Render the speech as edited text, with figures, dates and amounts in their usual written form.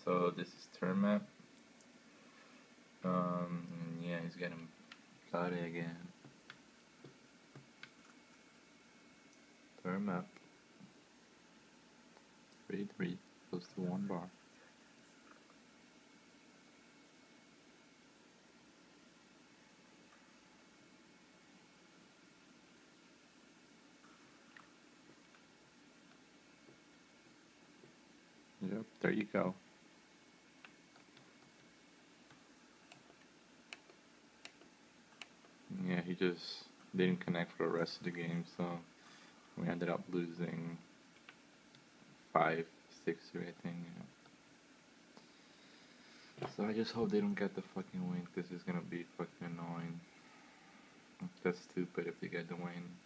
So this is turn map. Yeah, he's getting bloody again. Turn map. 3-3, close to 1 bar. Yep, there you go. Yeah, he just didn't connect for the rest of the game, so we ended up losing 5-6, I think. Yeah. So I just hope they don't get the fucking win. This is gonna be fucking annoying. That's stupid if they get the win.